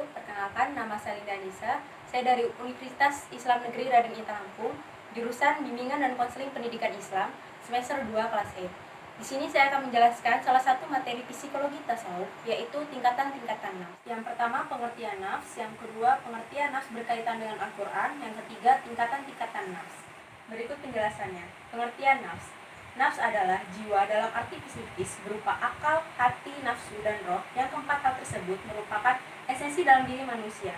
Perkenalkan, nama saya Linda Anissa. Saya dari Universitas Islam Negeri Raden Intan Lampung, jurusan Bimbingan dan Konseling Pendidikan Islam, semester 2 kelas E. Di sini saya akan menjelaskan salah satu materi psikologi tasawuf, yaitu tingkatan-tingkatan nafs. Yang pertama, pengertian nafs. Yang kedua, pengertian nafs berkaitan dengan Al-Quran. Yang ketiga, tingkatan-tingkatan nafs. Berikut penjelasannya. Pengertian nafs. Nafs adalah jiwa dalam arti psikis berupa akal, hati, nafsu, dan roh. Yang keempat hal tersebut merupakan esensi dalam diri manusia.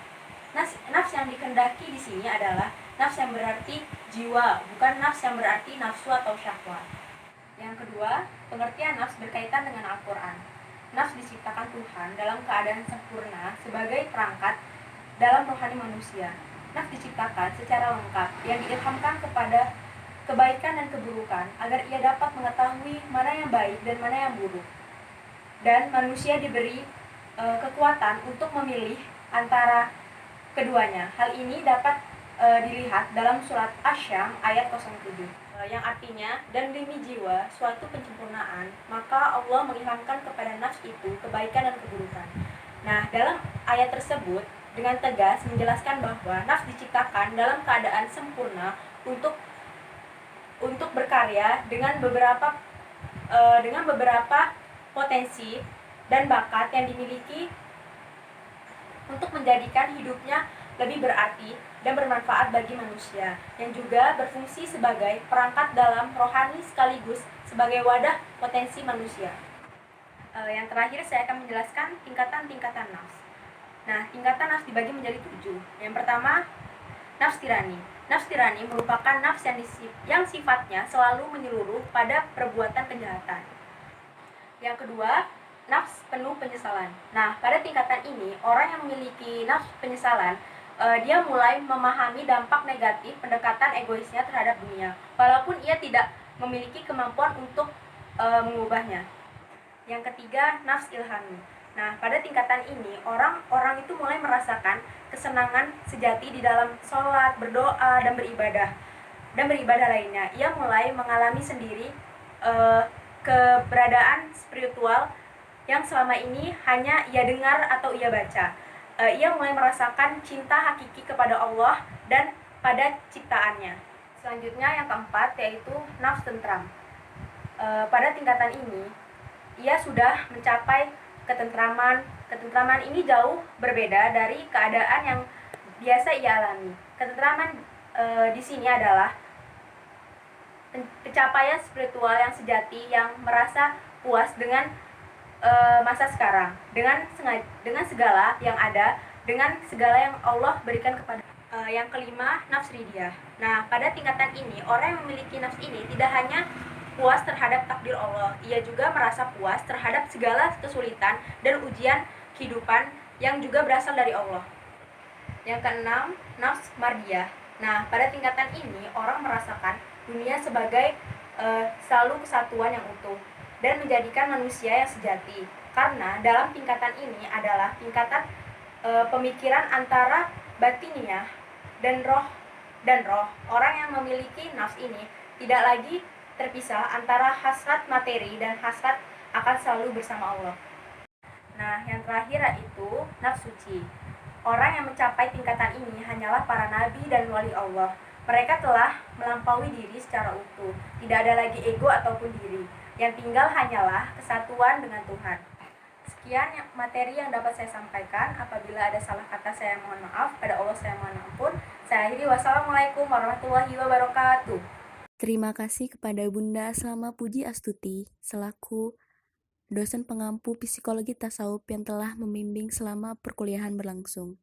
Nafs yang dikehendaki di sini adalah nafs yang berarti jiwa, bukan nafs yang berarti nafsu atau syahwat. Yang kedua, pengertian nafs berkaitan dengan Al-Quran. Nafs diciptakan Tuhan dalam keadaan sempurna sebagai perangkat dalam rohani manusia. Nafs diciptakan secara lengkap yang diilhamkan kepada kebaikan dan keburukan agar ia dapat mengetahui mana yang baik dan mana yang buruk. Dan manusia diberi kekuatan untuk memilih antara keduanya. Hal ini dapat dilihat dalam surat Asy-Syams ayat 07. Yang artinya, dan demi jiwa suatu penyempurnaan, maka Allah mengilhamkan kepada nafs itu kebaikan dan keburukan. Nah, dalam ayat tersebut dengan tegas menjelaskan bahwa nafs diciptakan dalam keadaan sempurna untuk berkarya dengan beberapa potensi dan bakat yang dimiliki untuk menjadikan hidupnya lebih berarti dan bermanfaat bagi manusia, yang juga berfungsi sebagai perangkat dalam rohani sekaligus sebagai wadah potensi manusia. Yang terakhir saya akan menjelaskan tingkatan-tingkatan nafs. Nah, tingkatan nafs dibagi menjadi 7. Yang pertama, nafs tirani. Nafs tirani merupakan nafs yang sifatnya selalu menyeluruh pada perbuatan kejahatan. Yang kedua, nafs penuh penyesalan. Nah, pada tingkatan ini, orang yang memiliki nafs penyesalan, dia mulai memahami dampak negatif pendekatan egoisnya terhadap dunia, walaupun ia tidak memiliki kemampuan untuk mengubahnya. Yang ketiga, nafs ilhami. Nah, pada tingkatan ini, orang itu mulai merasakan kesenangan sejati di dalam sholat, berdoa, dan beribadah lainnya. Ia mulai mengalami sendiri keberadaan spiritual yang selama ini hanya ia dengar atau ia baca. Ia mulai merasakan cinta hakiki kepada Allah dan pada ciptaannya. Selanjutnya yang keempat, yaitu nafs tentram. Pada tingkatan ini, ia sudah mencapai ketentraman. Ketentraman ini jauh berbeda dari keadaan yang biasa ia alami. Ketentraman di sini adalah pencapaian spiritual yang sejati, yang merasa puas dengan masa sekarang, dengan segala yang ada, dengan segala yang Allah berikan kepada. Yang kelima, nafs ridiyah. Nah, pada tingkatan ini, orang yang memiliki nafs ini tidak hanya puas terhadap takdir Allah, ia juga merasa puas terhadap segala kesulitan dan ujian kehidupan yang juga berasal dari Allah. Yang keenam, nafs mardiyah. Nah, pada tingkatan ini, orang merasakan dunia sebagai selalu kesatuan yang utuh dan menjadikan manusia yang sejati. Karena dalam tingkatan ini adalah tingkatan pemikiran antara batiniah dan roh. Orang yang memiliki nafs ini tidak lagi terpisah antara hasrat materi dan hasrat akan selalu bersama Allah. Nah, yang terakhir yaitu nafs suci. Orang yang mencapai tingkatan ini hanyalah para nabi dan wali Allah. Mereka telah melampaui diri secara utuh. Tidak ada lagi ego ataupun diri. Yang tinggal hanyalah kesatuan dengan Tuhan. Sekian materi yang dapat saya sampaikan. Apabila ada salah kata, saya mohon maaf. Pada Allah saya mohon ampun. Saya akhiri. Wassalamualaikum warahmatullahi wabarakatuh. Terima kasih kepada Bunda Salma Puji Astuti selaku dosen pengampu psikologi tasawuf yang telah membimbing selama perkuliahan berlangsung.